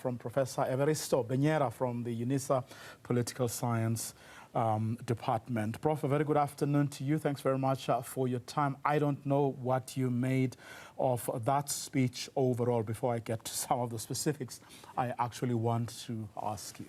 from Professor Everisto Benyera from the Unisa Political Science Department. Prof, a very good afternoon to you. Thanks very much for your time. I don't know what you made of that speech overall. Before I get to some of the specifics, I actually want to ask you.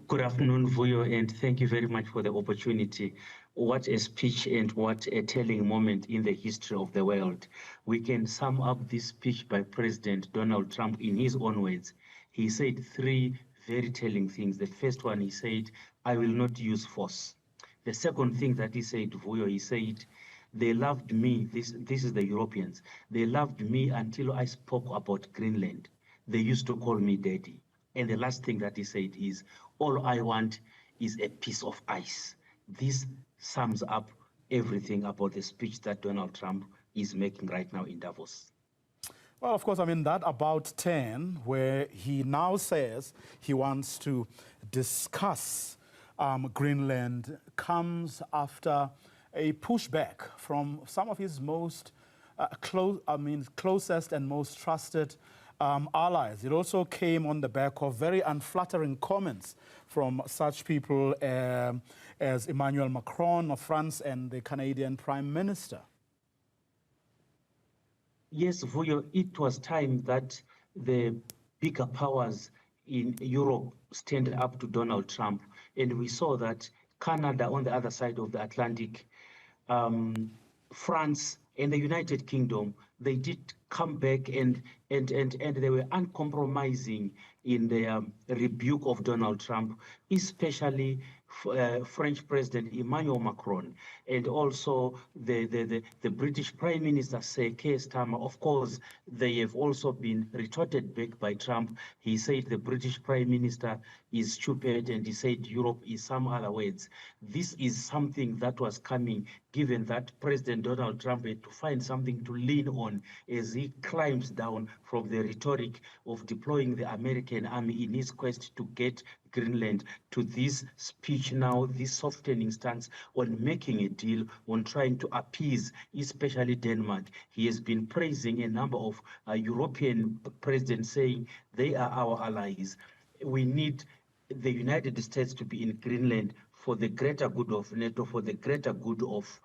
Good afternoon, Vuyo, and thank you very much for the opportunity. What a speech and what a telling moment in the history of the world. We can sum up this speech by President Donald Trump in his own words. He said three very telling things. The first one, he said, I will not use force. The second thing that he said, Vuyo, he said, they loved me, this is the Europeans, they loved me until I spoke about Greenland. They used to call me daddy. And the last thing that he said is, all I want is a piece of ice. This sums up everything about the speech that Donald Trump is making right now in Davos. Well, of course, I mean, that about 10, where he now says he wants to discuss Greenland, comes after a pushback from some of his most closest and most trusted allies. It also came on the back of very unflattering comments from such people as Emmanuel Macron of France and the Canadian Prime Minister. Yes, Vuyo, it was time that the bigger powers in Europe stand up to Donald Trump. And we saw that Canada on the other side of the Atlantic, France and the United Kingdom, they did come back and they were uncompromising in their rebuke of Donald Trump, especially French President Emmanuel Macron, and also the British Prime Minister Sir Keir Starmer. Of course, they have also been retorted back by Trump. He said the British Prime Minister is stupid, and he said Europe is some other words. This is something that was coming, given that President Donald Trump had to find something to lean on as he climbs down from the rhetoric of deploying the American army in his quest to get Greenland to this speech now, this softening stance on making a deal, on trying to appease, especially Denmark. He has been praising a number of European presidents, saying they are our allies. We need the United States to be in Greenland for the greater good of NATO, for the greater good of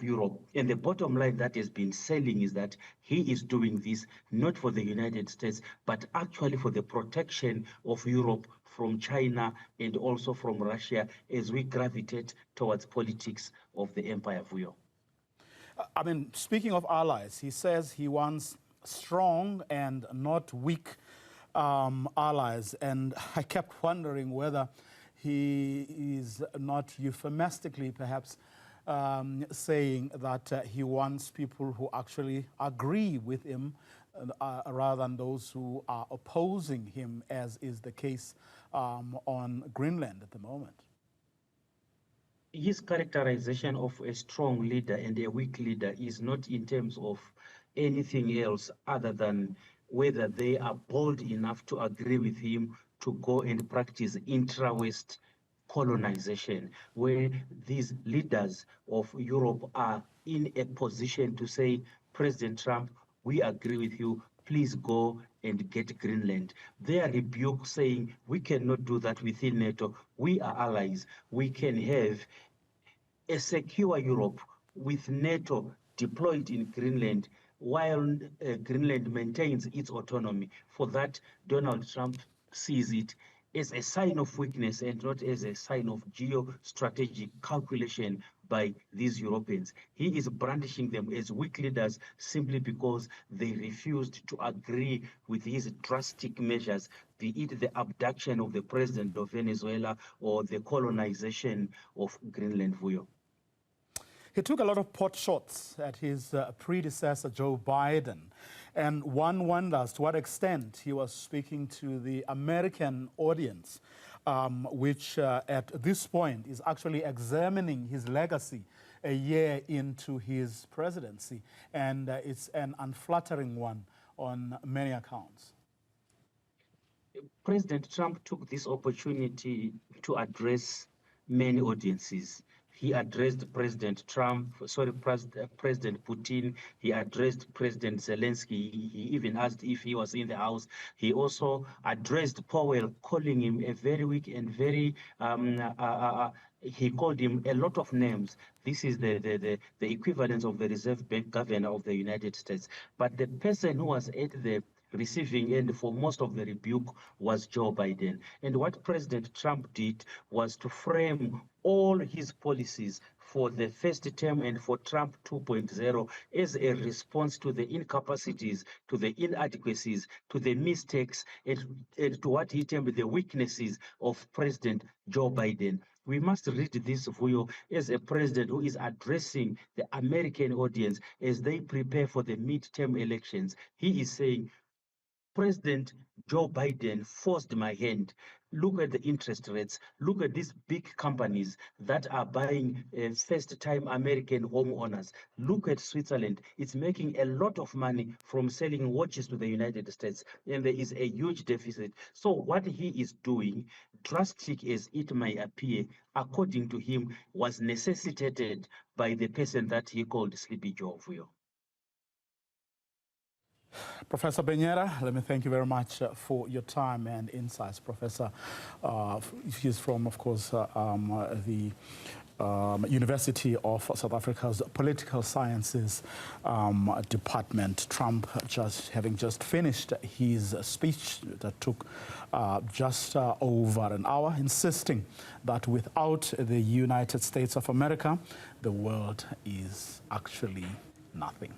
Europe. And the bottom line that has been selling is that he is doing this not for the United States, but actually for the protection of Europe from China and also from Russia as we gravitate towards politics of the empire of Europe. I mean, speaking of allies, he says he wants strong and not weak allies. And I kept wondering whether he is not euphemistically perhaps saying that he wants people who actually agree with him rather than those who are opposing him, as is the case on Greenland at the moment. His characterization of a strong leader and a weak leader is not in terms of anything else other than whether they are bold enough to agree with him to go and practice intra-West colonization, where these leaders of Europe are in a position to say, President Trump, we agree with you, please go and get Greenland. Their rebuke saying, we cannot do that within NATO, we are allies, we can have a secure Europe with NATO deployed in Greenland while Greenland maintains its autonomy. For that, Donald Trump sees it as a sign of weakness and not as a sign of geostrategic calculation by these Europeans. He is brandishing them as weak leaders simply because they refused to agree with his drastic measures, be it the abduction of the president of Venezuela or the colonization of Greenland. Vuyo. He took a lot of pot shots at his predecessor, Joe Biden. And one wonders to what extent he was speaking to the American audience, which at this point is actually examining his legacy a year into his presidency. And it's an unflattering one on many accounts. President Trump took this opportunity to address many audiences. He addressed President Trump, President Putin. He addressed President Zelensky. He even asked if he was in the house. He also addressed Powell, calling him a very weak and very, he called him a lot of names. This is the equivalent of the Reserve Bank governor of the United States. But the person who was at the receiving end for most of the rebuke was Joe Biden. And what President Trump did was to frame all his policies for the first term and for Trump 2.0 as a response to the incapacities, to the inadequacies, to the mistakes, and to what he termed the weaknesses of President Joe Biden. We must read this Vuyo as a president who is addressing the American audience as they prepare for the midterm elections. He is saying, President Joe Biden forced my hand. Look at the interest rates. Look at these big companies that are buying first-time American homeowners. Look at Switzerland. It's making a lot of money from selling watches to the United States, and there is a huge deficit. So what he is doing, drastic as it may appear, according to him, was necessitated by the person that he called Sleepy Joe. Professor Benyera, let me thank you very much for your time and insights. Professor, he's from, of course, the University of South Africa's Political Sciences Department. Trump having just finished his speech that took just over an hour, insisting that without the United States of America, the world is actually nothing.